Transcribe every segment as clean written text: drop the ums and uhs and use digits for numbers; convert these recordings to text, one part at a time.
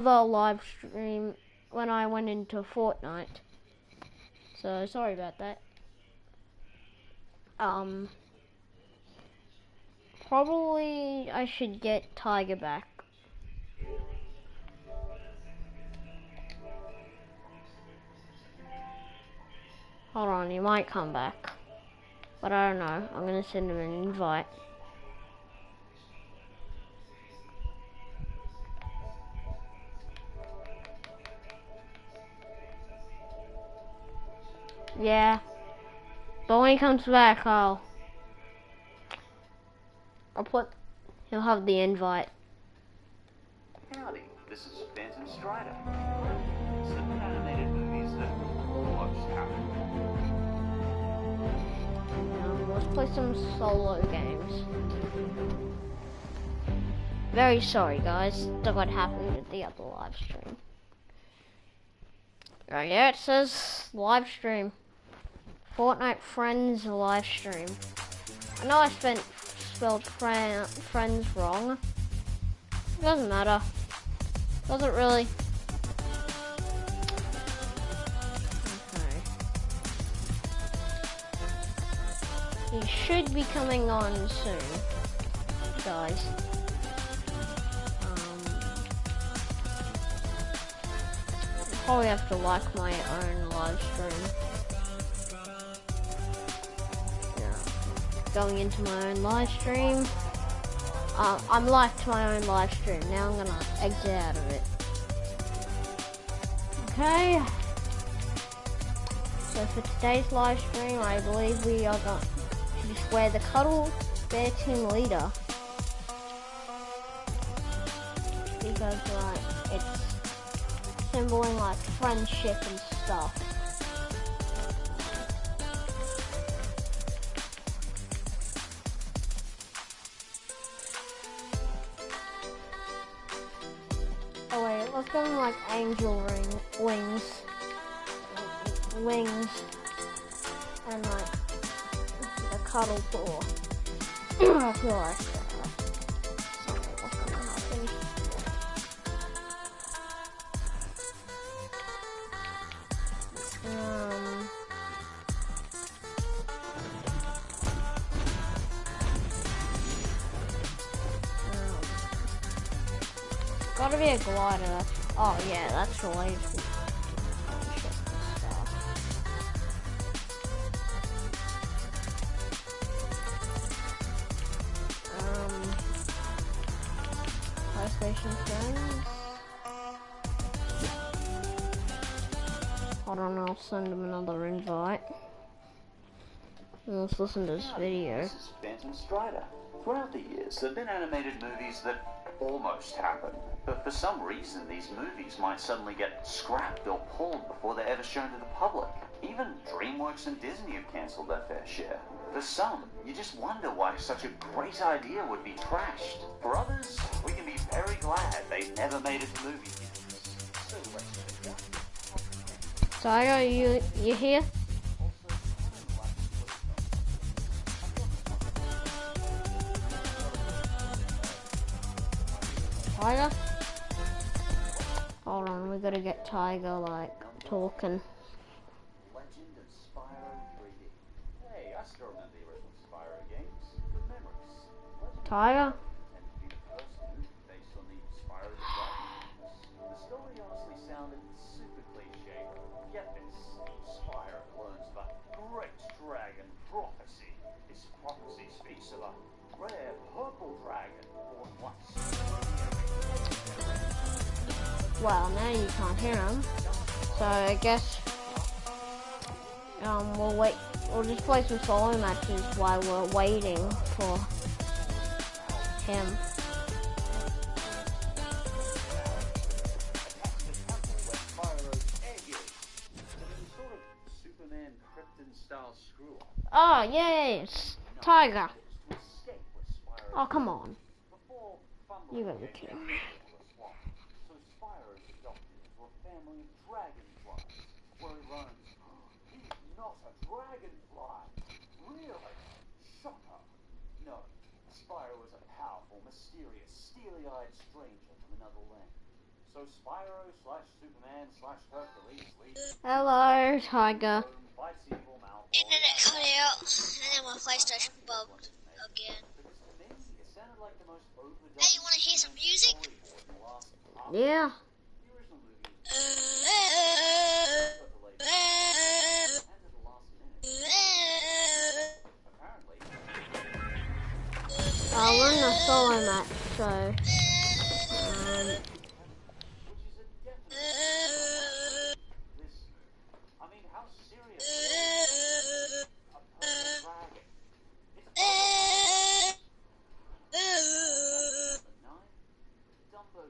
the live stream when I went into Fortnite. So sorry about that. Probably I should get Tiger back. Hold on, he might come back. But I don't know. I'm gonna send him an invite. Yeah. But when he comes back, I'll he'll have the invite. Howdy, this is Phantom Strider. Some animated movies that almost happened. Let's play some solo games. Very sorry guys, that what happened with the other live stream. Oh yeah, it says live stream. Fortnite Friends live stream. I know I spelled friends wrong. It doesn't matter. Doesn't really. Okay. He should be coming on soon, guys. Probably have to like my own live stream. Yeah. Going into my own live stream. I'm liked my own live stream. Now I'm gonna exit out of it. Okay. So for today's live stream, I believe we are going to just wear the Cuddle Bear Team Leader. Because like it's symboling like friendship and stuff. Oh wait, let's go in like angel wings, and like the cuddle paw. I feel like something was gonna happen. Gotta be a glider. Oh yeah, that's related to stuff. PlayStation friends. Hold on, I'll send him another invite. Let's listen to this video. This is Phantom Strider. Throughout the years, there have been animated movies that almost happened. But for some reason, these movies might suddenly get scrapped or pulled before they're ever shown to the public. Even DreamWorks and Disney have cancelled their fair share. For some, you just wonder why such a great idea would be trashed. For others, we can be very glad they never made it to movie theaters. Tiger, you here? Tiger? Hold on, we gotta get Tiger like talking. Legend of Spyro 3D. Hey, I still remember the original Spyro games. Good memories. Tiger? Based on the Spyro the Dragon. The story honestly sounded super cliche. Get this. Spyro learns of a great dragon prophecy. This prophecy speaks of a rare purple dragon born once. Well, now you can't hear him, so I guess we'll wait. We'll just play some solo matches while we're waiting for him. Oh yes, Tiger. Oh come on, you gotta be kidding me. Family of dragonflies, where he learns he's not a dragonfly. Really? Shocker. No, Spyro is a powerful, mysterious, steely-eyed stranger from another land. So Spyro / Superman / Hercules leads Hello, Tiger. fights the evil Malfoy. Internet cut out, and then my PlayStation bugged again. Because to me, it sounded like the most overdone. Hey, you wanna hear some music? storyboard in the last half. Yeah. The original movie got delayed and at the last minute. Apparently, We're in a solo match, so which is a definite this movie. I mean, how serious is a purple dragon? It's Dumbo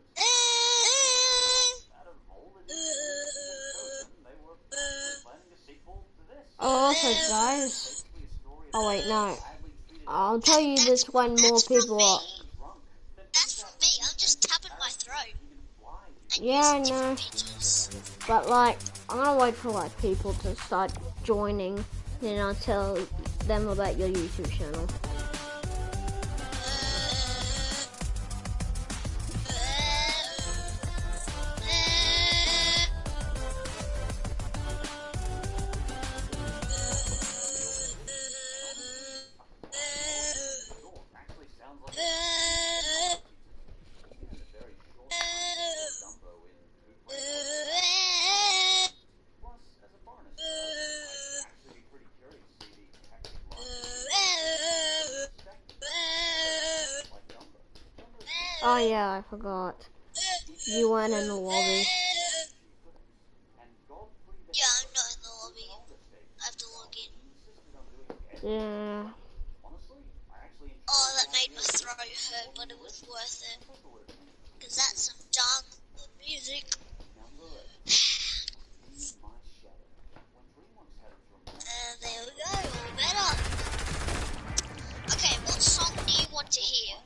out of all the different movies they've chosen, they were actually planning a sequel to this. also guys. Basically a story Oh wait, no. badly treated I'll tell you this when more people are. drunk. That's from me. I'm just tapping my throat. And Yeah, I using know. different features. But like, I'm gonna wait for like people to start joining, then I'll tell them about your YouTube channel. Actually sounds like even in the very short time Dumbo in TubeProductions. Plus, as a bonus, I'd actually be pretty curious to see the hectic life like Dumbo. Oh yeah, I forgot. You weren't in the lobby. And Godfrey the Yeah, I'm not in the lobby. I have to log in. insisted on doing it. Yeah. Honestly, I actually Oh, that made my throat hurt, but it was worth it. Because that's some dark music. There we go, all better. Okay, what song do you want to hear? I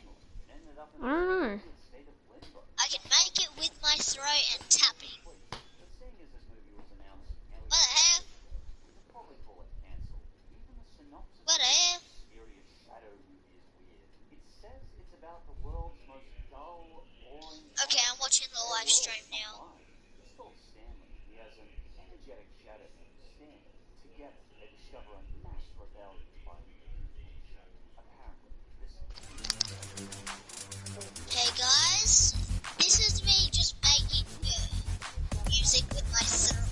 don't know. I can make it with my throat and tapping. What the hell? What the hell? Okay, I'm watching the live stream now. It's called Stanley. He has an energetic shadow named Stan. Together, they discover a mass rebellion by apparently this. Okay, guys, this is me just making music with my throat.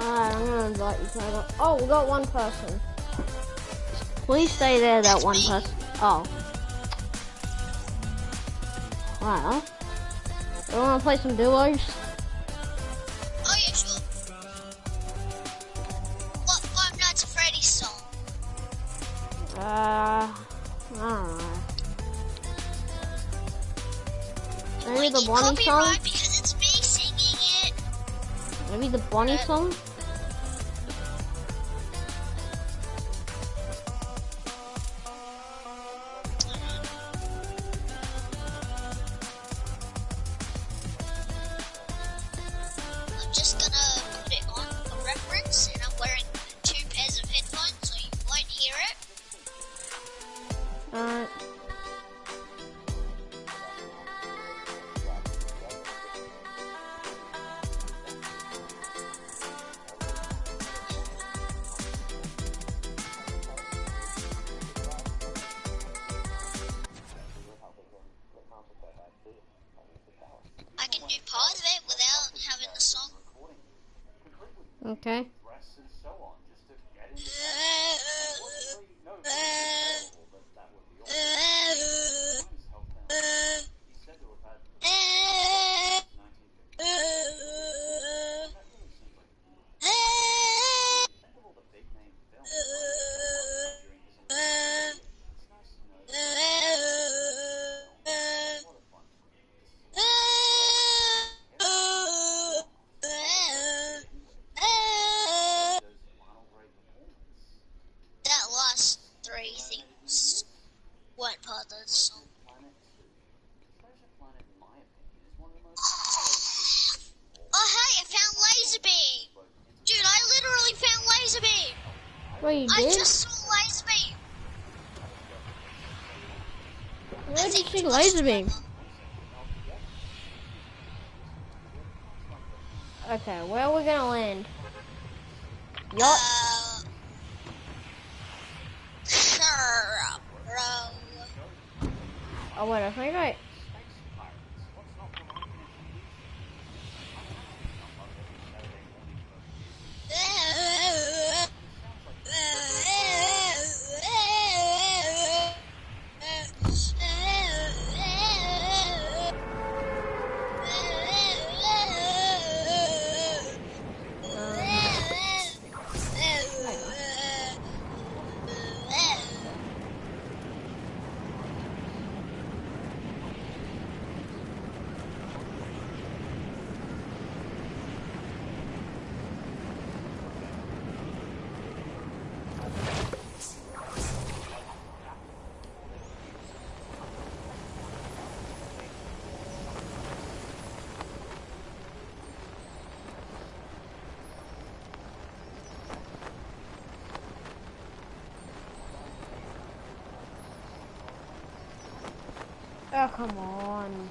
Alright, I'm gonna invite you, Tiger. Oh, we got one person. Please stay there, that one person. Oh. Wow. You wanna play some duos? Oh yeah, sure. What Five Nights at Freddy's song? I don't know. Maybe the Get Bonnie song? copyright because it's me singing it. Maybe the Bonnie song? I'm just gonna put it on for reference, and I'm wearing 2 pairs of headphones, so you won't hear it. Alright. I can do part of it without having the song. Okay. Dress and so on, just to get into no, but that would be all. Times helped them. He's said to have had the best since 1950. That really seems like think of all the big name films during his it's nice to know that a lot of fun. That last 3 things weren't part of the song. Planet 2. Treasure Planet, in my opinion, is one of the most Oh hey, I found Laserbeam! Dude, I literally found Laserbeam! What you I did? just saw Laserbeam! Where did she laser beam? Okay, where are we gonna land? Yacht? Sure, bro. Oh wait, I think I... Oh, come on.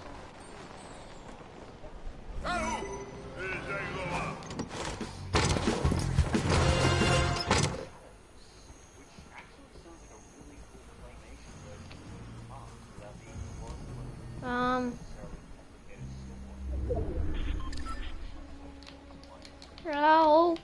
Help.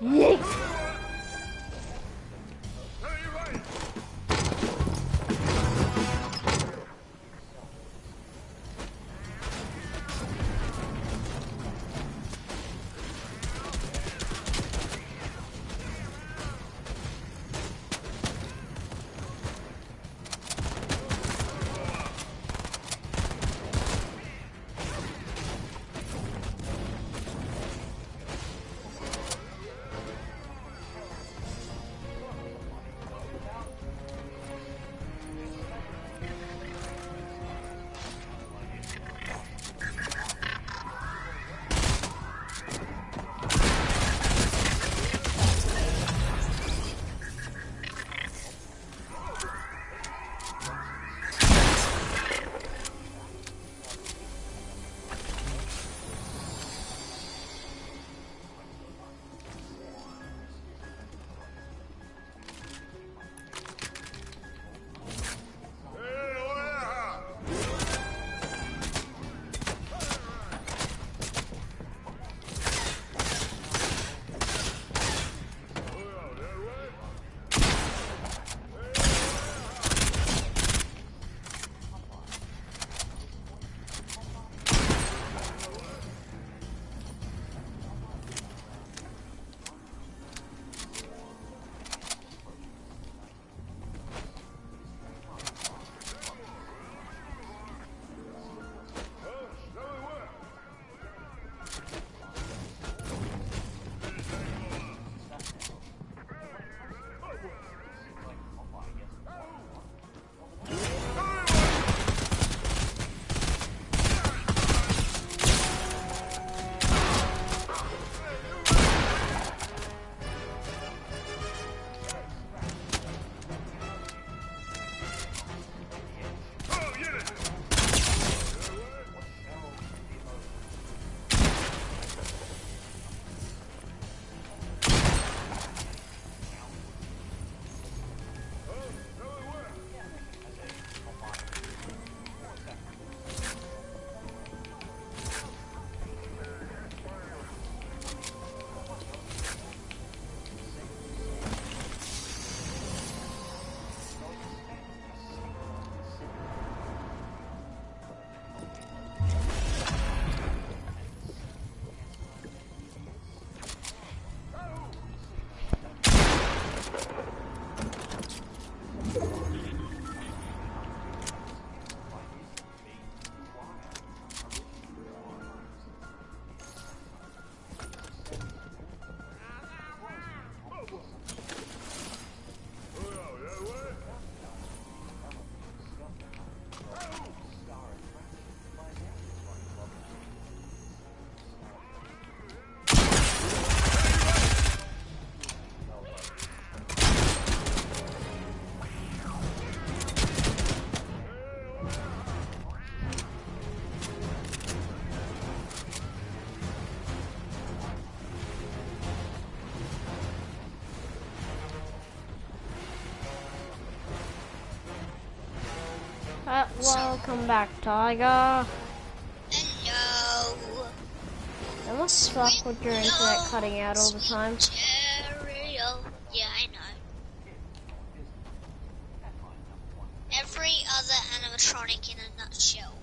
Yeet. Welcome back, Tiger. Hello. It must suck with your internet cutting out all the time. Cheerio. Yeah, I know. Every other animatronic in a nutshell.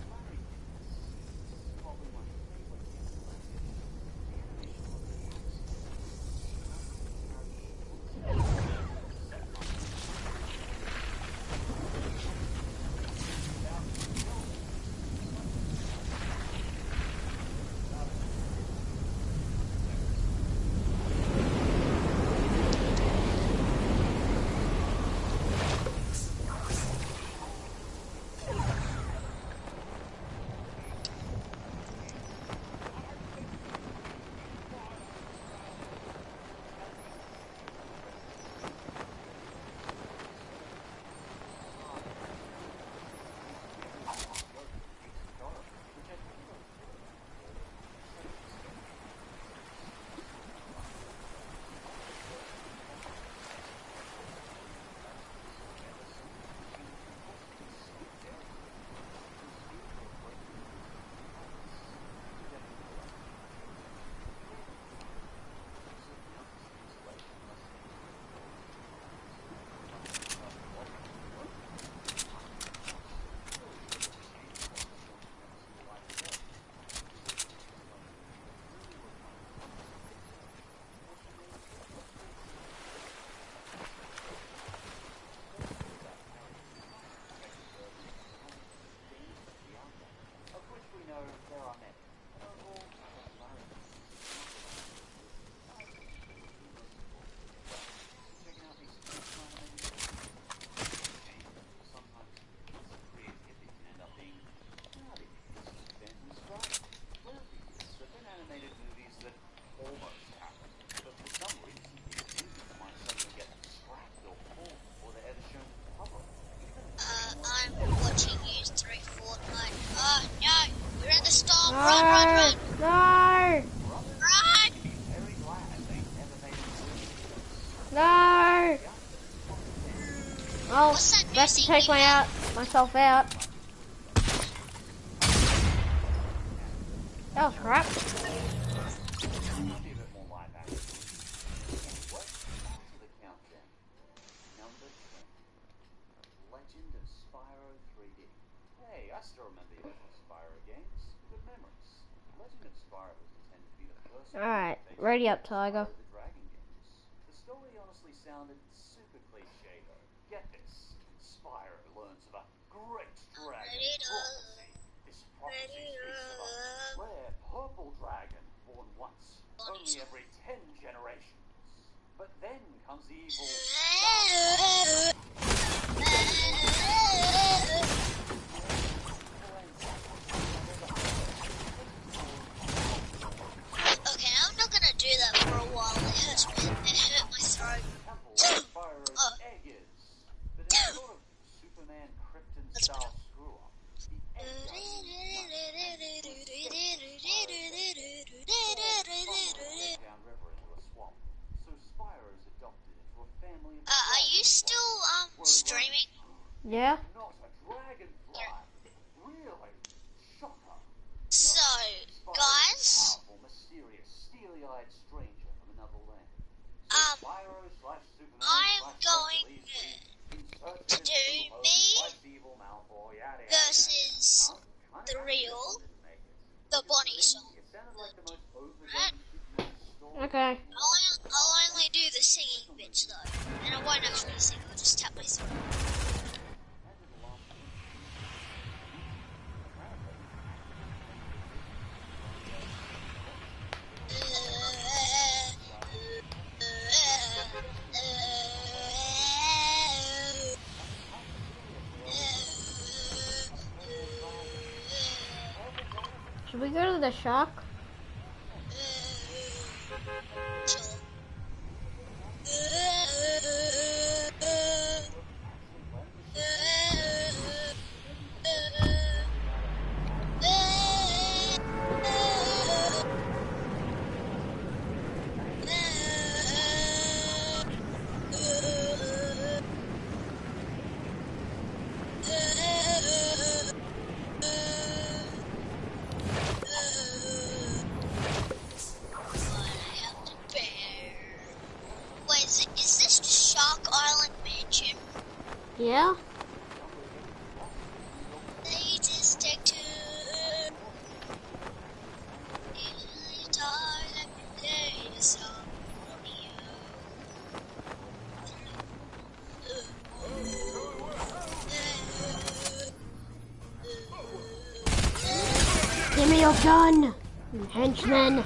I'm watching you through Fortnite. Oh no! We're in the storm! Run, run, run! No! Run! No! Oh, What's that new best to thing take you got? myself out. That was crap. Legend of Spyro 3D. Hey, I still remember the original Spyro games. Good memories. Legend of Spyro was intended to be the first Alright, based ready on up, Tiger. Spyro the Dragon games. The story honestly sounded super cliche though. Get this. Spyro learns of a great dragon prophecy. This prophecy speaks of a rare purple dragon born once, only every 10 generations. But then comes the evil Okay, I'm not gonna do that for a while. It hurt my throat. Spyro's egg is. But it's sort of Superman Krypton style screw up. The egg downriver into a swamp. So Spyro is adopted into a family of Are you still streaming? Yeah? not a dragonfly. Really? Shocker. So, Spyro is a guys, powerful, mysterious, steely-eyed stranger from another land. Spyro slash Superman I'm slash going Hercules to do me versus the real, the Bonnie song. Right? Okay. I'll only do the singing bits though, and I won't actually sing. I'll just tap my throat. Should we go to the shop? Yeah? They just take two. Let me play a song for you. Give me your gun, you henchman.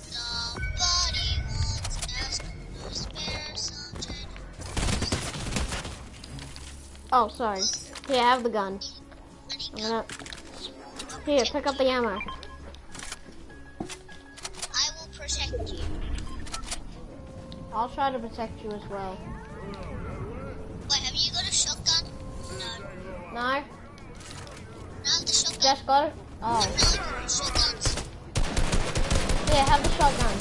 Somebody once asked to spare something. Oh, sorry. Here, have the gun. I'm gonna... Here, pick up the ammo. I will protect you. I'll try to protect you as well. Wait, have you got a shotgun? No. No? No, the shotgun. Just got it? Oh. No, shotguns. Here, have the shotgun.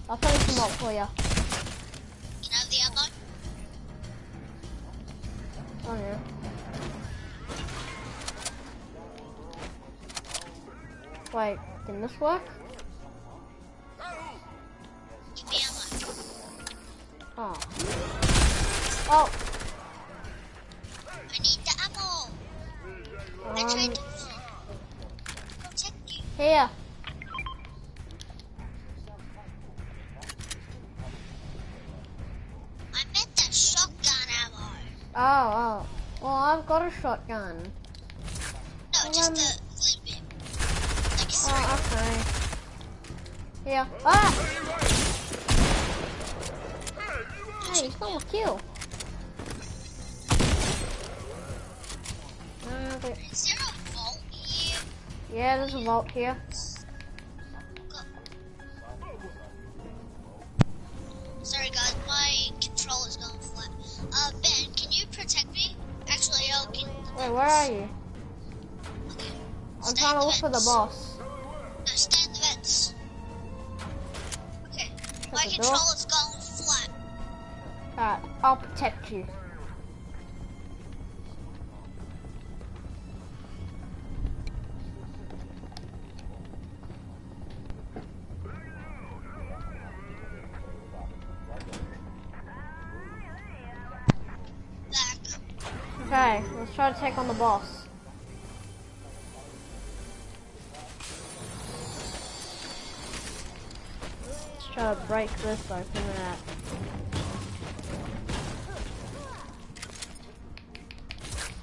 I'll finish them up for you. Can I have the ammo? Oh, yeah. Wait, can this work? Give me ammo. Oh. Oh. I need the ammo. I tried to protect you. Here. I meant that shotgun ammo. Oh. Well, I've got a shotgun. No, just a little bit. Like a syringe. Oh, okay. Here. Ah! Hey, you stole my kill. Is there a vault here? Yeah, there's a vault here. Sorry guys, my controller's going flat. Ben, can you protect me? Actually, Wait, where are you? Okay. I'm Stay trying in to look for the vents. boss. No, stay in the vents. Okay. My the door? controller's going flat. Alright, I'll protect you. Back. Okay, let's try to take on the boss. Let's try to break this open with that.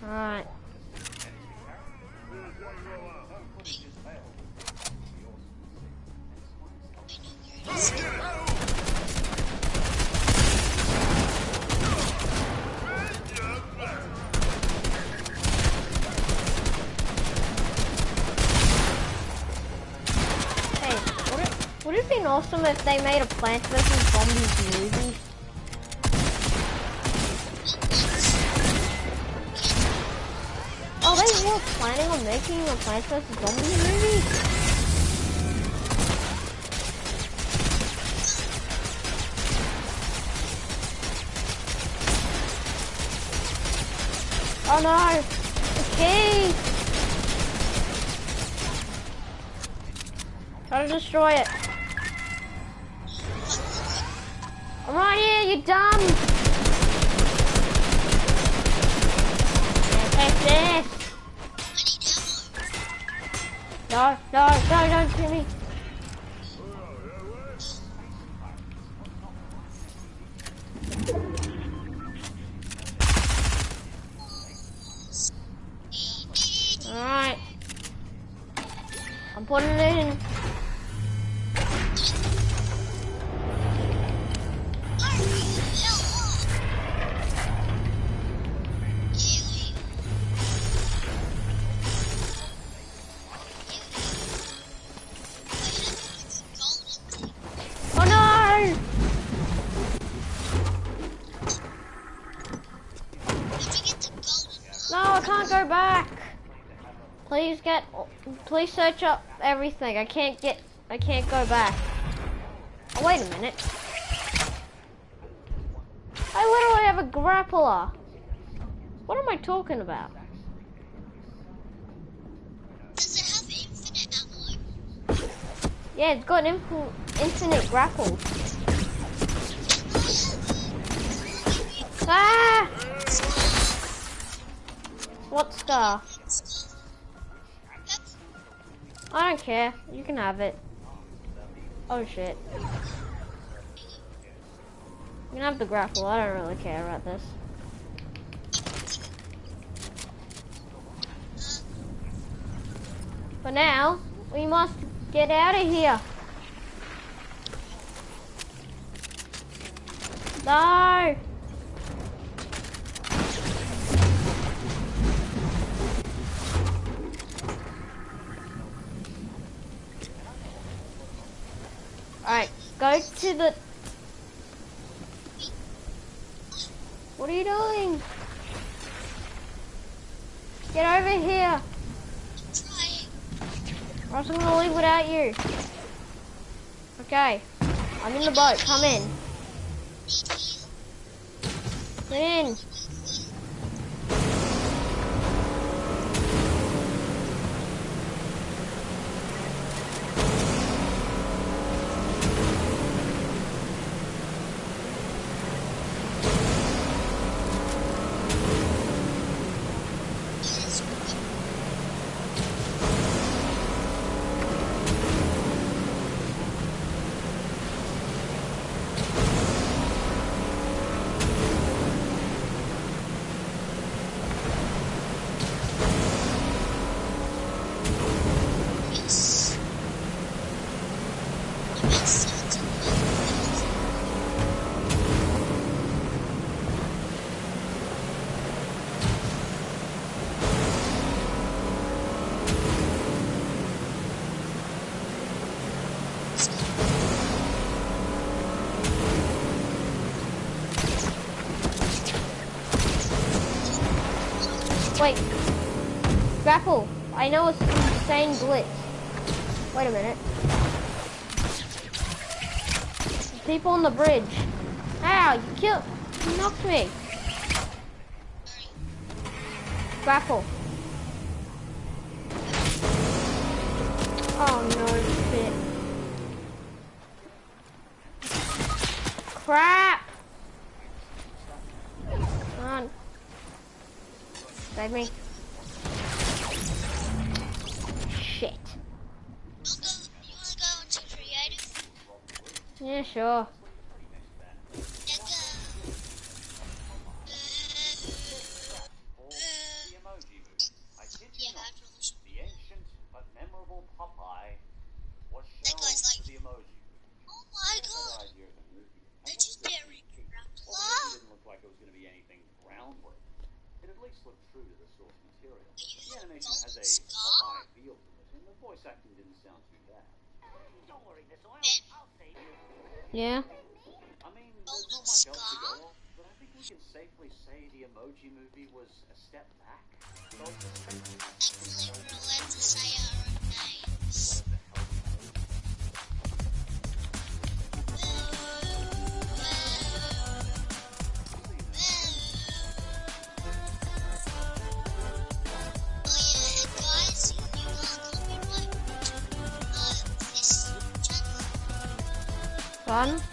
Alright. Would it be awesome if they made a Plants vs. Zombies movie? Oh, they were planning on making a Plants vs. Zombies movie? Oh no! The key! Try to destroy it. I'm right here, you dumb! Take this! No, don't kill me! Alright. I'm putting it in. Oh no! No, I can't go back. Please search up everything. I can't go back. Oh, wait a minute. I literally have a grappler. What am I talking about? Does it have infinite ammo? Yeah, it's got infinite grapples. It really Ah! What star? I don't care. You can have it. Oh shit. You can have the grapple. I don't really care about this. For now, we must get out of here. No! Alright, go to the... What are you doing? Get over here. Or else I'm gonna leave without you. Okay, I'm in the boat. Come in. Get in. Wait. Grapple. I know it's insane glitch. Wait a minute. People on the bridge. Ow, you knocked me. Grapple. Oh no, shit. Crap. Come on. Save me. Shit. You wanna go into creative? Yeah, sure. Yeah, actually. The ancient but memorable Popeye was That shown guy's like, to the emoji. oh my god, that is very Well, it didn't look like it was going to be anything groundbreaking. It at least looked true to the source material. The animation has a Popeye feel to it, and the voice acting didn't sound too bad. Don't worry, Miss Oil. I'll save you. Yeah. I mean, there's not much else to go off, but I think we can safely say the Emoji Movie was a step back. I believe we're allowed to say our own names. Oh yeah, and guys, you can't copyright this channel. Fun. You can't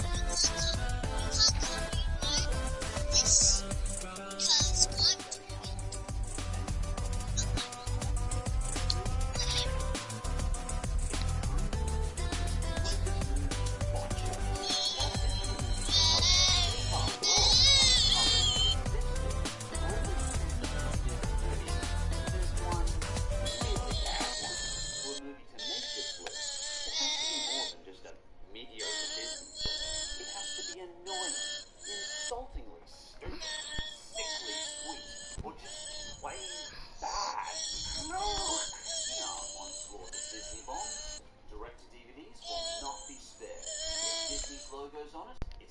copyright this because I'm doing it.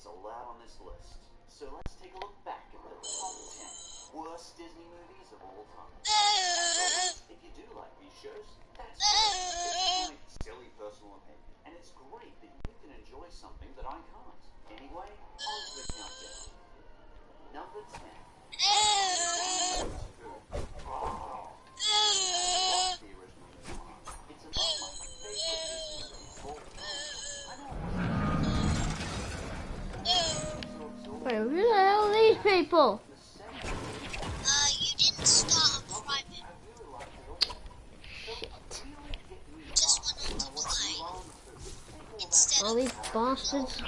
Allowed on this list. So let's take a look back at the top 10 worst Disney movies of all time. If you do like these shows, that's great. It's my silly personal opinion, and it's great that you can enjoy something that I can't. Anyway, on to the countdown. Number 10. Oh, what's the original movie? It's among my favorite Disney movies of all time. I know it wasn't Wait, who the hell are these people? people. You didn't start a private. Just went on to play. Instead All of these bastards.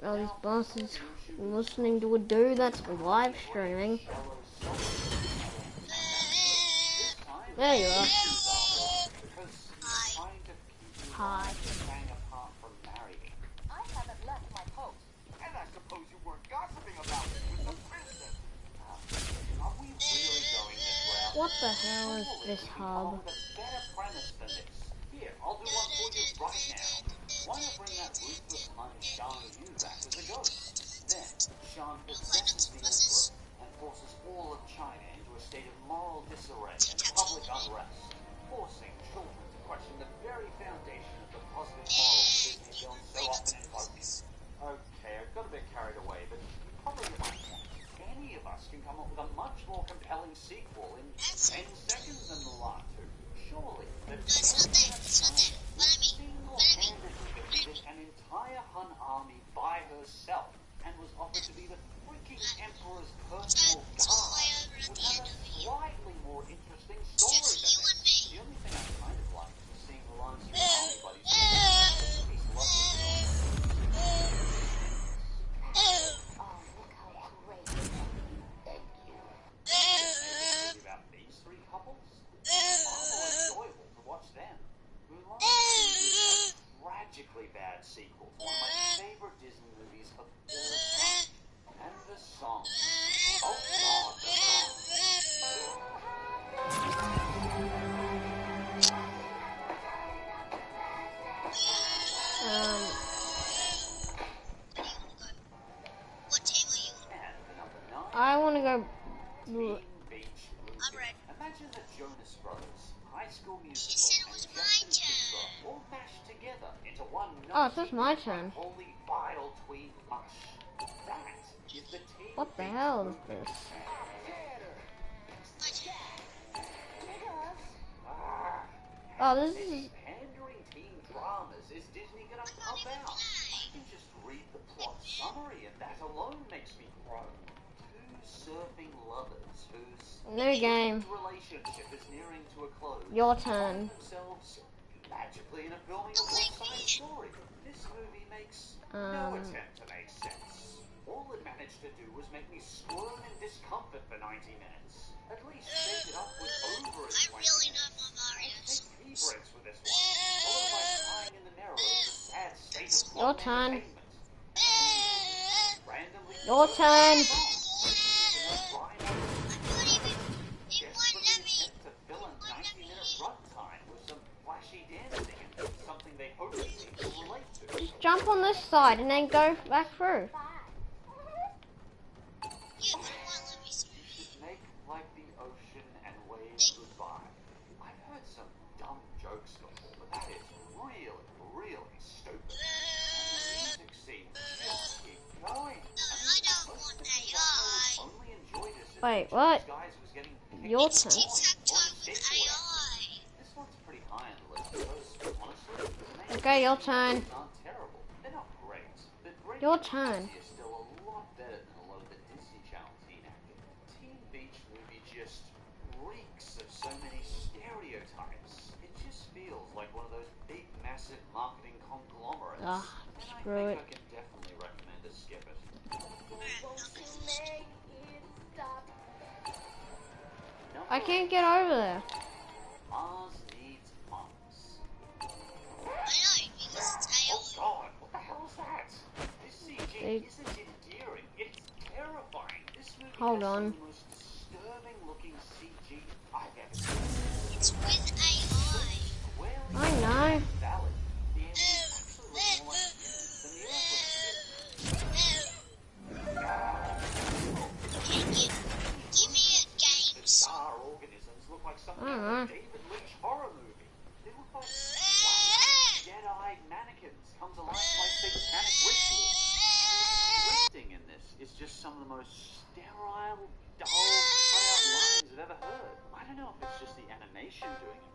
All these bastards listening to a dude that's live streaming. There you are. Hi. I haven't left my post. And I suppose you weren't gossiping about it with the princess. Are we really going this route? What the hell is this hub? With a better premise than this. Here, I'll do one for you right now. Why not bring that ruthless Hun Shan Yu back as a ghost? Then, Shan possesses the emperor and forces all of China into a state of moral disarray and public unrest, forcing children to question the very foundation of the positive morals Disney films so often invoke. Okay, I've got a bit carried away, but you probably get my point. Any of us can come up with a much more compelling sequel in 10 seconds than the last two. Surely, the it's not there. It's not there. single-handedly defeated an entire Hun army by herself and was offered to be the freaking Emperor's personal guard would have a slightly more interesting story than this. The only thing I kind of liked was seeing the lines through army buddies. He's lovely. About these three couples, far more enjoyable to watch them. Mulan is a tragically bad sequel to one of my favorite Disney movies of all time. And the song. Oh God, the song. What team are you on? And the number 9. I want to go. Teen Beach I'm Movie. red. Imagine the Jonas Brothers, High School He Musical, said it was and my Justin turn. Bieber all mashed together into one. Oh, it's just my turn. Holy vile tween mush. That is the Teen What the Beach hell is Movie. this? My turn. Oh, this Many is. pandering teen dramas is Disney gonna pump out? I can just read the plot summary, and that alone makes me groan. Two surfing lovers whose New game. relationship is nearing to a close. Your Find turn. themselves magically in a filming of one side story. This movie makes no attempt to make sense. All it managed to do was make me squirm in discomfort for 90 minutes. At least shake it up with over I as 20 really know minutes. my Mario's. Take tea breaks with this one. Followed by crying in the mirror over the sad state of Your modern turn. entertainment. Randomly Your turn. I couldn't even. It won't let me. to fill a 90-minute runtime with some flashy dancing and something they hope people will relate to. Just jump on this side and then go back through. Yeah, but it won't let me through. You should make like the ocean and wave goodbye. I've heard some dumb jokes before, but that is really, really stupid. And the music scene just keep going. I don't want AI. Only enjoyed it if Wait, each of what? these guys was getting picked Your up turn. on Tic-tac-toe with skateboard. AI. This one's pretty high on the list because, honestly, the main Okay, your turn. aren't terrible. They're not great. But great Your turn. is still a lot better than a lot of the Disney Channel teen acting. Teen Beach Movie just reeks of so many stereotypes. It just feels like one of those big, massive marketing conglomerates. Ah, And screw I it. think I can definitely recommend to skip it. I can't get over there. Mars needs monks. I know, because it's Oh AI. God, what the hell is that? This CG They- isn't endearing, it's terrifying. This movie Hold has on. some of the most disturbing looking CG I've ever seen. It's with AI. Squarely I know. valid. The aliens actually look more like humans than the Earthlings. Give me a game. Bizarre organisms look like something I out don't of know. a David Lynch horror movie. They look like Jedi mannequins come to life by satanic rituals. Scripting in this is just some of the most sterile, dull, cut-out lines I've ever heard. I don't know if it's just the animation doing it.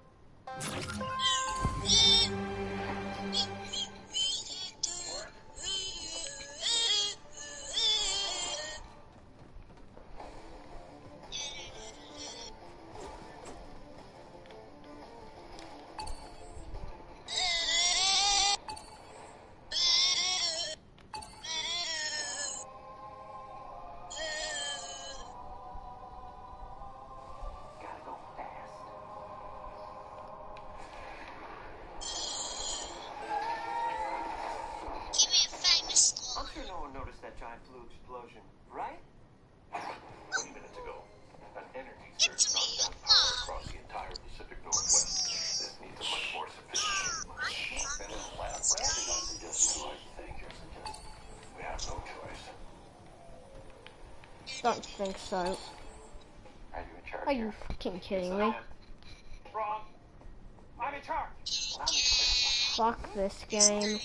that giant blue explosion, right? 20 minutes ago, an energy surge It's me, knocked down power Mom. across the entire Pacific Northwest. This needs a much more sophisticated machine. Been in a lab rat? You're not suggesting what you think. You're suggesting we have no choice. Don't think so. Are you in charge Are you here? fucking kidding me? Wrong. I'm in charge. Allow me to clarify. Fuck this game.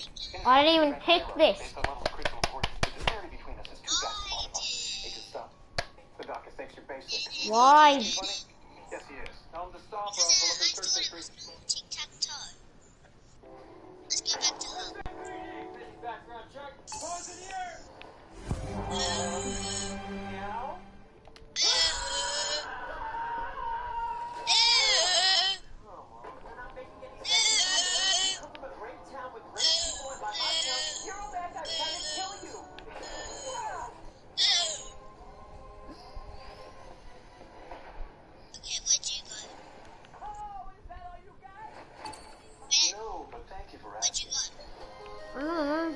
I didn't even pick this. Based on levels of crystal accordance, the disparity between us is too vast to quantify. Agent, stop. The doctor thinks you're basic. Why? Funny? Yes, he is. Tell him to stop or I'll pull up his search history. Tic-tac-toe. Let's get back to home. Background check. Pause in the air. Ew. Meow. They're not making any sense. You come from a great town with great people, and by my count, you're a bad guy trying to kill you. Okay, where'd you go? Oh, is that all you got? Man, No, but thank you for where'd you asking. go? I don't know.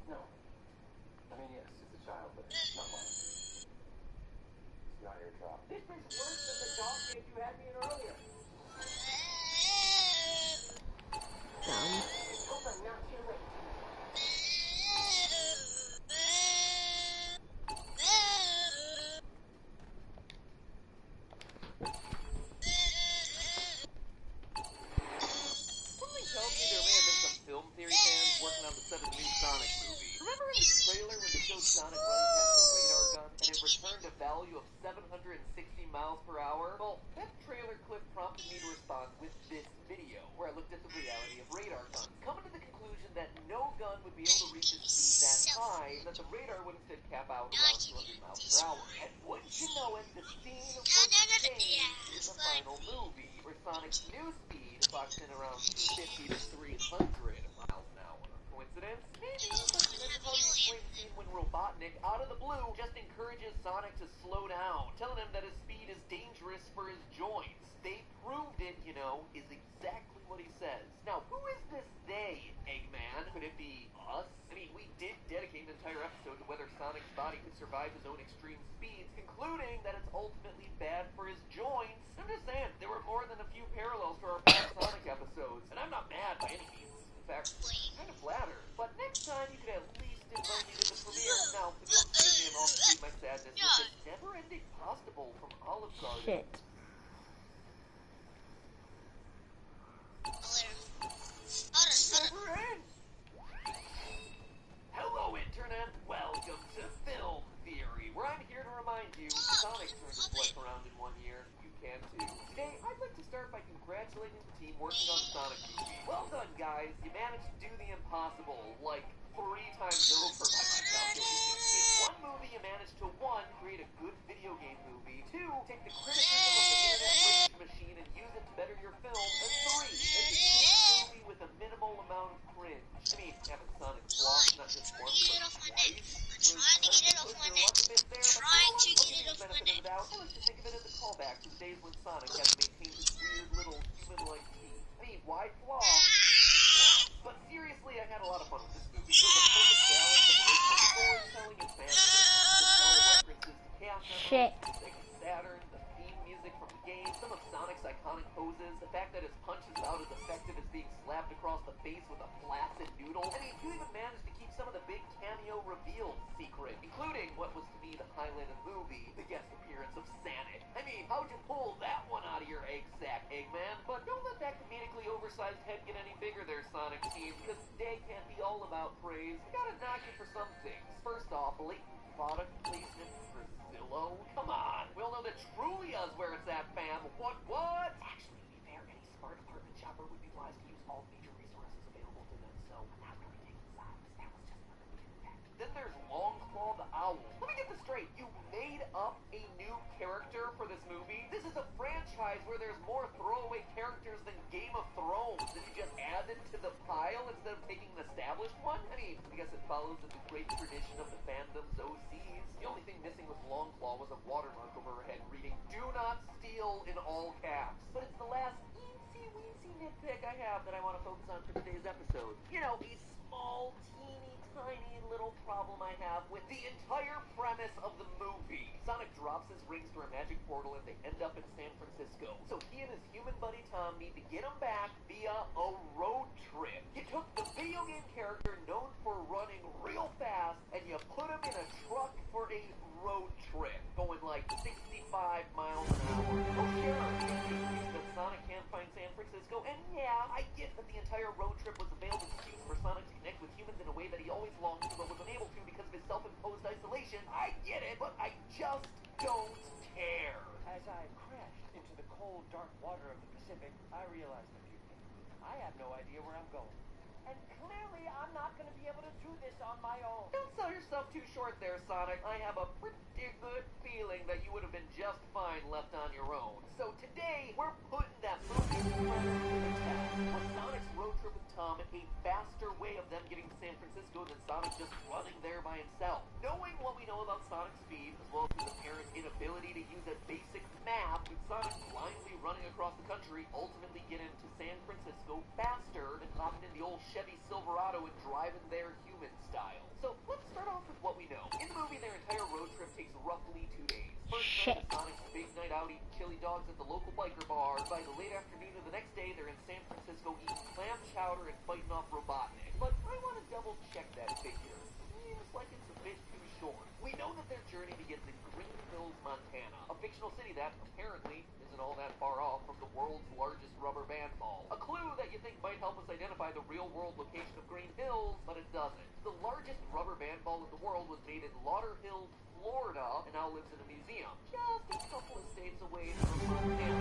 No. I mean, yes, it's a child, but it's not mine. It's not your job. This is worse than the dog cage you had me in earlier. Dumb. Hope I'm not too late. Something tells me there may have been some film theory fans working on the set of the new Sonic movie. Remember in the trailer when they showed Sonic running past a radar gun and it returned a value of 760 miles per hour? Well, that trailer clip prompted me to respond with this video, where I looked at the reality of radar guns, coming to the conclusion that no gun would be able to reach a speed that high, and that the radar would instead cap out around 200 miles per hour. And wouldn't you know it, the scene was changed in the final movie, where Sonic's new speed clocks in around 250 to 300 miles an hour. Coincidence? Maybe, but this is how you explain the scene when Robotnik, out of the blue, just encourages Sonic to slow down, telling him that his speed is dangerous for his joints. They proved it, you know, is exactly what he says. Now, who is this they, Eggman? Could it be us? I mean, we did dedicate an entire episode to whether Sonic's body could survive his own extreme speeds, concluding that it's ultimately bad for his joints. I'm just saying, there were more than a few parallels to our past Sonic episodes, and I'm not mad by any means. In fact, kind of flattered. But next time, you could at least invite me to the premiere. Now, if you'll excuse me, I'm also feed my sadness with this never-ending Postable from Olive Garden. Shit. Never ends. Hello, Internet. Welcome to Film Theory, where I'm here to remind you Sonic turned his life around in 1 year. You can too. Today, I'd like to start by congratulating the team working on the Sonic movie. Well done, guys. You managed to do the impossible, like 3 times over by my calculations. In one movie, you managed to 1, create a good video game movie, 2, take the criticism of the internet witch machine and use it to better your film, and 3, make a kids movie with a minimal amount of cringe. I mean, having Sonic floss not just I'm once, trying but to get it off my twice. neck. I'm trying to get it off my neck. Trying to get it off my neck. I like to think of it as a callback to the days when Sonic had to maintain his weird little human-like teeth. I mean, why flaw? But seriously, I had a lot of fun with this movie. It was a perfect balance of original storytelling and fan service. The subtle references to Chaos Shit. Emerald, Sega Saturn, the theme music from the game, some of Sonic's iconic poses, the fact that his punch is about as effective as being slapped across the face with a flaccid noodle. I mean, you even managed to keep some of the big cameo reveals secret, including what was to me the highlight of the movie, the guest appearance of Sonic. I mean, how'd you pull that one out of your egg sack, Eggman? But don't let that comedically over oversized head get any bigger there, Sonic Team? Because today can't be all about praise. We gotta knock you for some things. First off, blatant product placement for Zillow. Come on, we all know that Trulia's where it's at, fam. What? Actually, to be fair, any smart apartment shopper would be wise to use all major resources available to them, so I'm not really taking sides. That was just for the mere fact. Then there's Longclaw the Owl. Let me get this straight. You made up a new character for this movie? This is a franchise where there's more throwaway characters than Game of Thrones, and you just added to the pile instead of taking an established one? I mean, I guess it follows in the great tradition of the fandom's OCs. The only thing missing with Longclaw was a watermark over her head reading, "Do not steal" in all caps. But it's the last eensy-weensy nitpick I have that I want to focus on for today's episode. You know, a small, teeny, tiny little problem I have with the entire premise of the movie. Sonic drops his rings through a magic portal and they end up in San Francisco. So he and his human buddy Tom need to get him back via a road trip. You took the video game character known for running real fast and you put him in a truck for a road trip, going like 65 miles an hour. Oh sure, that Sonic can't find San Francisco, and yeah, I get that the entire road trip was a veiled excuse for Sonic to connect with humans in a way that he always longed to but was unable to because of his self-imposed isolation. I get it, but I just don't care. As I crashed into the cold, dark water of the Pacific, I realized a few things. I have no idea where I'm going. And clearly, I'm not going to be able to do this on my own. Don't sell yourself too short there, Sonic. I have a pretty good feeling that you would have been just fine left on your own. So today, we're putting that movie to the test. Was Sonic's road trip with Tom a faster way of them getting to San Francisco than Sonic just running there by himself? Knowing what we know about Sonic's speed, as well as his apparent inability to use a basic map, with Sonic blindly running across the country, ultimately get into San Francisco faster than hopping in the old Chevy Silverado and driving there human style. So let's start off with what we know. In the movie, their entire road trip takes roughly 2 days. First night is Sonic's big night out eating chili dogs at the local biker bar. By the late afternoon of the next day, they're in San Francisco eating clam chowder and fighting off Robotnik. But I want to double check that figure. Seems like it's a bit too short. We know that their journey begins in Green Hills, Montana, a fictional city that apparently isn't all that far off from the world's largest rubber band ball. A clue that you think might help us identify the real-world location of Green Hills, but it doesn't. The largest rubber band ball in the world was made in Lauderhill, Florida, and now lives in a museum, just a couple of states away from Montana.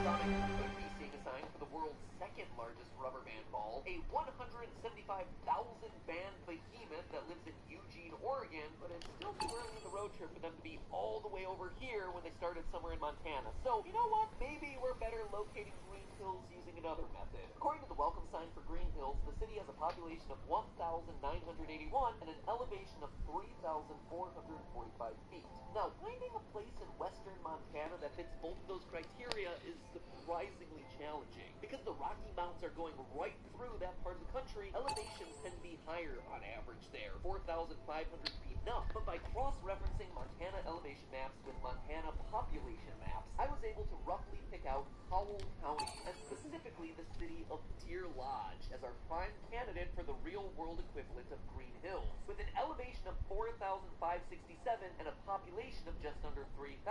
Sonic could be seeing a sign for the world's second largest rubber band ball, a 175,000 band behemoth that lives in Eugene, Oregon, but it's still too early in the road trip for them to be all the way over here when they started somewhere in Montana. So, you know what? Maybe we're better locating Green Hills using another method. According to the welcome sign for Green Hills, the city has a population of 1,981 and an elevation of 3,445 feet. Now, finding a place in western Montana that fits both of those criteria is surprisingly challenging. Because the Rocky Mountains are going right through that part of the country, elevations tend to be higher on average there, 4,500 feet up. But by cross-referencing Montana elevation maps with Montana population maps, I was able to roughly pick out Howell County, and specifically the city of Deer Lodge, as our prime candidate for the real-world equivalent of Green Hills. With an elevation of 4,567 and a population of just under 3,000,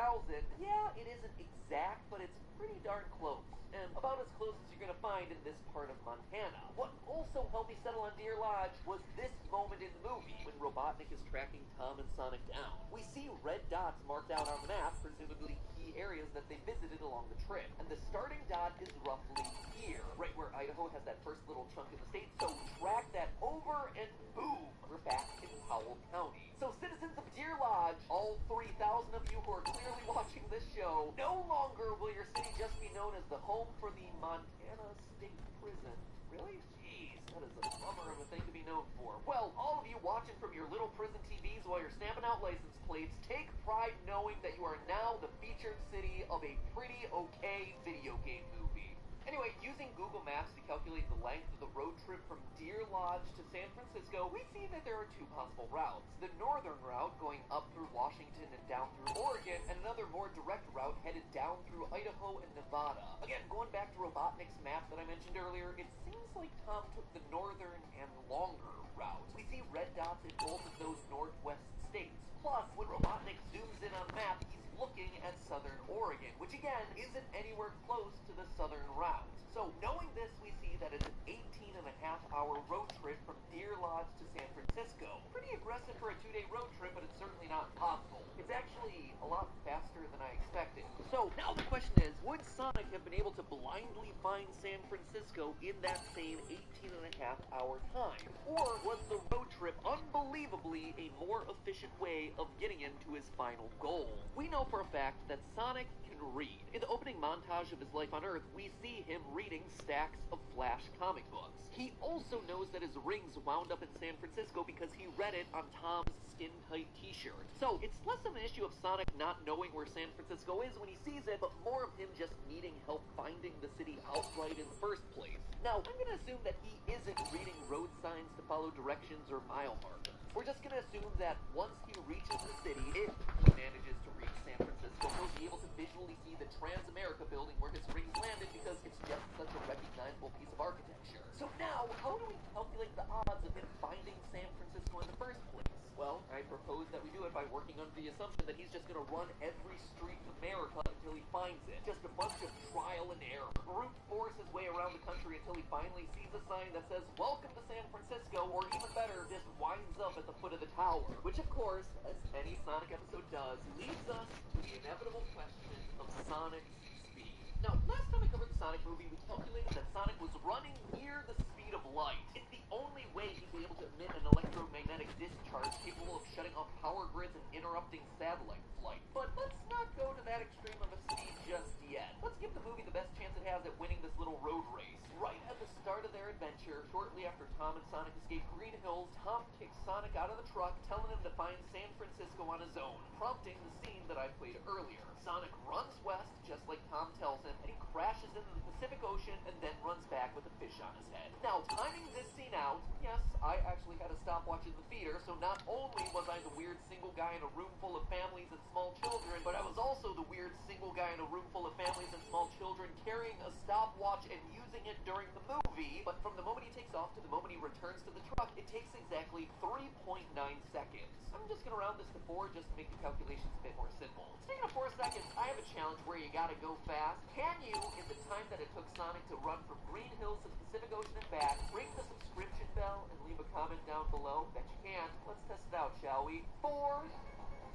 yeah, it isn't exact, but it's pretty darn close. And about as close as you're going to find in this part of Montana. What also helped me settle on Deer Lodge was this moment in the movie, when Robotnik is tracking Tom and Sonic down. We see red dots marked out on the map, presumably key areas that they visited along the trip. And the starting dot is roughly here, right where Idaho has that first little chunk in the state. So track that over and boom, we're back in Howell County. So citizens of Deer Lodge, all 3,000 of you who are clearly watching this show, no longer will your city just be known as the home for the Montana State Prison. Really? Jeez, that is a bummer of a thing to be known for. Well, all of you watching from your little prison TVs while you're stamping out license plates, take pride knowing that you are now the featured city of a pretty okay video game movie. Anyway, using Google Maps to calculate the length of the road trip from Deer Lodge to San Francisco, we see that there are two possible routes. The northern route going up through Washington and down through Oregon, and another more direct route headed down through Idaho and Nevada. Again, going back to Robotnik's map that I mentioned earlier, it seems like Tom took the northern and longer route. We see red dots in both of those northwest states. Plus, when Robotnik zooms in on the map, he's looking at southern Oregon, which again isn't anywhere close to the southern route. So knowing this, we see that it's an 18.5-hour road trip from Deer Lodge to San Francisco. Pretty aggressive for a 2-day road trip, but it's certainly not impossible. It's actually a lot faster than I expected. So now the question is, would Sonic have been able to blindly find San Francisco in that same 18.5-hour time? Or was the road trip unbelievably a more efficient way of getting him to his final goal? We know for a fact that Sonic can read. In the opening montage of his life on Earth, we see him reading stacks of Flash comic books. He also knows that his rings wound up in San Francisco because he read it on Tom's skin-tight t-shirt. So it's less of an issue of Sonic not knowing where San Francisco is when he sees it, but more of him just needing help finding the city outright in the first place. Now, I'm going to assume that he isn't reading road signs to follow directions or mile markers. We're just going to assume that once he reaches the city, if he manages to reach San Francisco, he'll be able to visually see the Transamerica building where his rings landed because it's just such a recognizable piece of architecture. So now, how do we calculate the odds of him finding San Francisco in the first place? Well, I propose that we do it by working under the assumption that he's just going to run every street in America until he finds it. Just a bunch of trial and error. Brute force his way around the country until he finally sees a sign that says, "Welcome to San Francisco," or even better, just winds up at the foot of the tower. Which, of course, as any Sonic episode does, leads us to the inevitable question of Sonic's speed. Now, last time I covered the Sonic movie, we calculated that Sonic was running near the speed of light. It's the only way he'd be able to emit an electromagnetic discharge capable of shutting off power grids and interrupting satellite flight. But let's not go to that extreme of a speed just yet. Let's give the movie the best chance it has at winning this little road race. Right at the start of their adventure, shortly after Tom and Sonic escape Green Hills, Tom kicks Sonic out of the truck, telling him to find San Francisco on his own, prompting the scene that I played earlier. Sonic runs west, just like Tom tells him, and he crashes into the Pacific Ocean and then runs back with a fish on his head. Now, timing this scene out, yes, I actually had a stopwatch in the theater, so not only was I the weird single guy in a room full of families and small children, but I was also the weird single guy in a room full of families and small children carrying a stopwatch and using it during the movie. But from the moment he takes off to the moment he returns to the truck, it takes exactly 3.9 seconds. I'm just going to round this to 4 just to make the calculations a bit more simple. Speaking of 4 seconds, I have a challenge where you gotta go fast. Can you, in the time that it took Sonic to run from Green Hills to the Pacific Ocean and back, ring the subscription bell and leave a comment down below? Bet you can. Let's test it out, shall we? 4,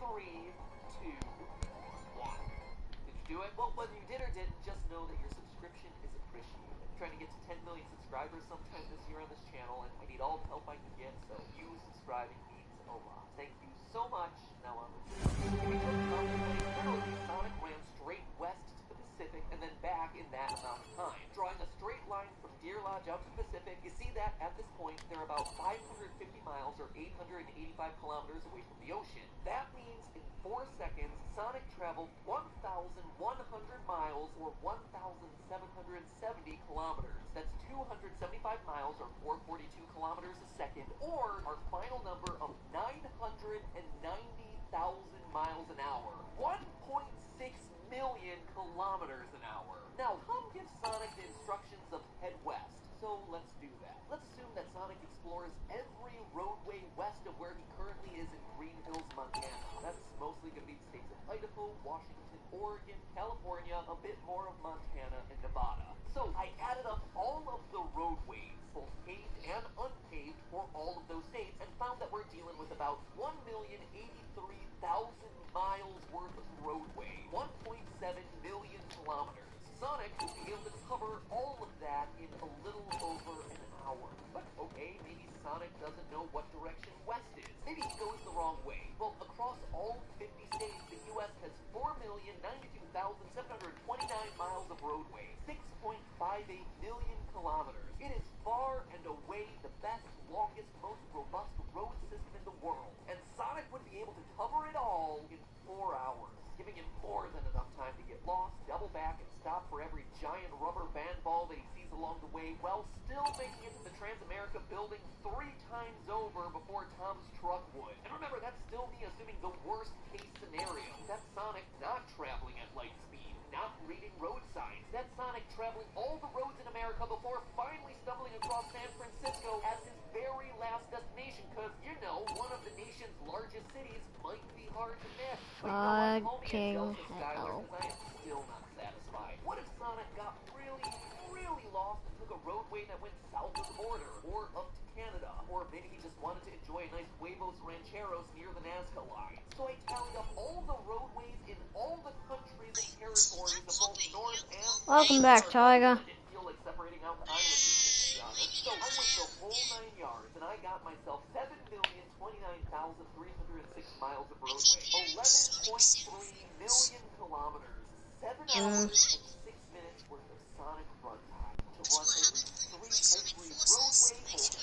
3, 2, 1. Did you do it? Well, whether you did or didn't, just know that your subscription is appreciated. I'm trying to get to 10 million subscribers sometime this year on this channel, and I need all the help I can get, so you subscribing means a lot. Thank you so much. Now on with Sonic ran straight west to the Pacific and then back in that amount of time. Drawing a straight line from Deer Lodge out to the Pacific, you see that at this point they're about 550 miles or 885 kilometers away from the ocean. That means in 4 seconds, Sonic traveled 1,100 miles or 1,770 kilometers. That's 275 miles or 442 kilometers a second, or our final number of 990,000 miles an hour. 1.6 million kilometers an hour. Now, Tom gives Sonic the instructions of head west, so let's do that. Let's assume that Sonic explores every roadway west of where he currently is in Green Hills, Montana. That's mostly going to be the states of Idaho, Washington, Oregon, California, a bit more of Montana, and Nevada. So I added up all of the roadways, both paved and unpaved, for all of those states, and found that we're dealing with about 1,083,000 miles worth of roadway, 1.7 million kilometers. Sonic will be able to cover all of that in a little over an hour. But okay, maybe Sonic doesn't know what direction west is. Maybe he goes the wrong way. Well, across all 50 states, the U.S. has 4,092,729 miles of roadway, 6.58 million kilometers. It is far and away the best, longest, most robust road system in the world. And Sonic would be able to cover it all in 4 hours, giving him more than enough time to get lost, double back, and stop for every giant rubber band ball that he sees along the way, while still making it to the Transamerica building 3 times over before Tom's truck would. And remember, that's still me assuming the worst case scenario. That's Sonic not traveling at light speed, not reading road signs. That's Sonic traveling all the roads in America before finally stumbling across San Francisco as his very last destination, because, you know, one of the nation's largest cities might be hard to miss. Fucking hell. I am still not satisfied. What if Sonic got really, really lost and took a roadway that went south of the border, or up to Canada, or maybe he just wanted to enjoy a nice huevos rancheros near the Nazca line? So I tallied up all the roadways in all the countries and territories of both North and South. Welcome back, Tiger. I didn't feel like separating out the island regions, to be honest. So I went the whole 9 yards, and I got myself 7,029,306 miles of roadway, 11.3 million kilometers, 7 hours and 6 minutes worth of Sonic runtime to run every roadway, both paved and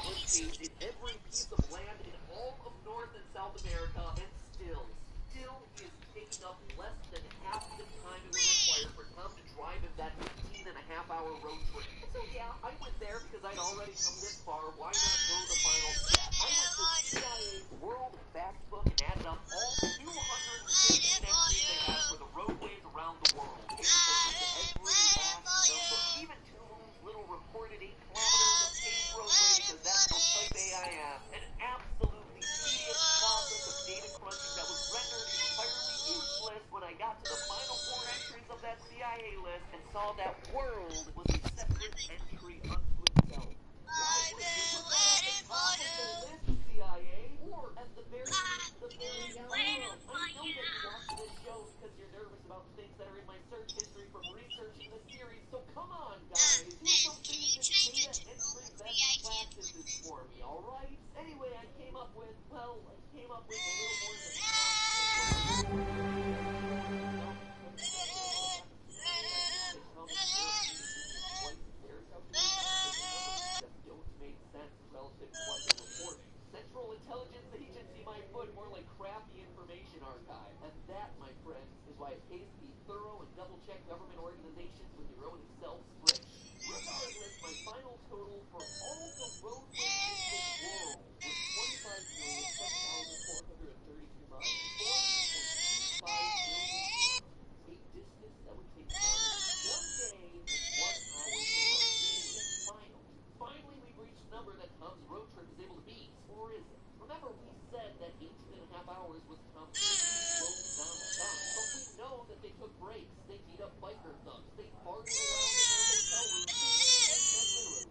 unpaved, in every piece of land in all of North and South America, and still he is taking up less than half the time it would require for Tom to drive in that 18-and-a-half-hour road trip. So yeah, I went there because I'd already come this far. Why not go the final step? I went to CIA's World Factbook and added up all 215 entries they have for the roadways around the world. Paid attention to every last number, even Tulum's little reported 8 kilometers of paved roadway, because that's how type A I am. An absolutely tedious process of data crunching that was rendered entirely useless when I got to the final 4 entries of that CIA list and saw that world was a separate entry unto itself. Why would you put that at the top of the list, CIA? Or at the very least, the very bottom? I know that you watch this show because you're nervous about the things that are in my search history from researching the series, so come on, guys. Do some basic data entry best practices for me, alright? Anyway, I came up with a little more than Central Intelligence Agency my foot, more like crappy information archive. And that, my friends, is why it pays to be thorough and double-check government organizations with your own Excel spreadsheet. Regardless, my final total for all the roadways in the world was 25,007,432 miles. 4.25 million kilometers. A distance that would take 1 day and 1 hour to run. Finally, we've reached the number that Tom's road trip is able to beat. Or is it? Remember, we said that 18-and-a-half hours was Tom's slow non-stop. But we know that they took breaks. They beat up biker thugs. They partied around in their hotel rooms, figuratively and literally.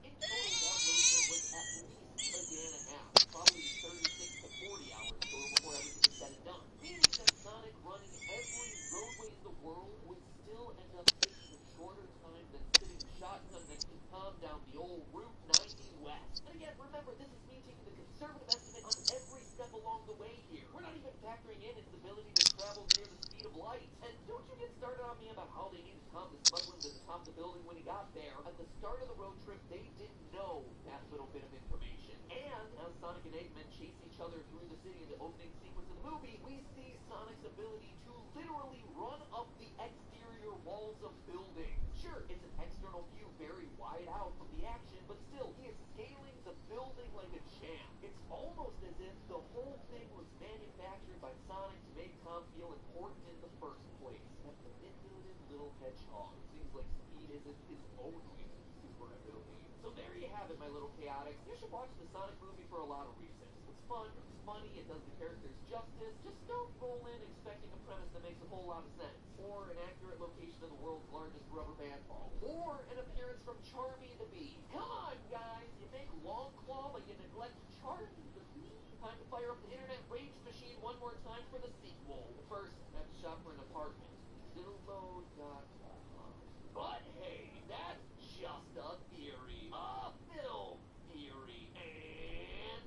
In total, that road trip was at least a day and a half. Probably 36 to 40 hours total before everything is said and done. Meaning that Sonic running every roadway in the world would still end up taking a shorter time than sitting shotgun next to Tom down the old Route 90 West. And again, remember, this is me taking the conservative estimate on every step along the way here. We're not even factoring in its ability to travel near the speed of light. And don't you get started on me about how they needed Tom to smuggle him to the top of the building when he got there. At the start of the road trip, they didn't know that little bit of information. And as Sonic and Eggman chase each other through the city in the opening sequence of the movie, we see Sonic's ability to literally run up the exterior walls of buildings. Sure, it's an external view very wide out from the action, but still, he is scaling the building like a champ. It's almost as if the whole thing was manufactured by Sonic to make Tom feel important in the first place. That manipulative little hedgehog. Seems like speed isn't his only super ability. So there you have it, my little chaotics. You should watch the Sonic movie for a lot of reasons. It's fun, it's funny, it does the characters justice. Just don't roll in expecting a premise that makes a whole lot of sense. Or an accurate location of the world's largest rubber band ball. Or an appearance from Charmy the Bee. Come on, guys! You make Long Claw, but you neglect Charmy the Bee? Time to fire up the internet rage machine one more time for the sequel. First, I have to shop for an apartment. Zillow.com. But hey, that's just a theory. A film theory. And...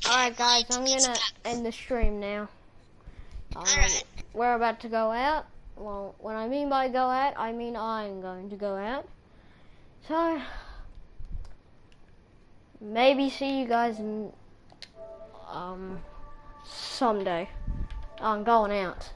Alright guys, I'm gonna end the stream now. Alright. We're about to go out. Well, when I mean by go out, I mean I'm going to go out. So, maybe see you guys someday. I'm going out.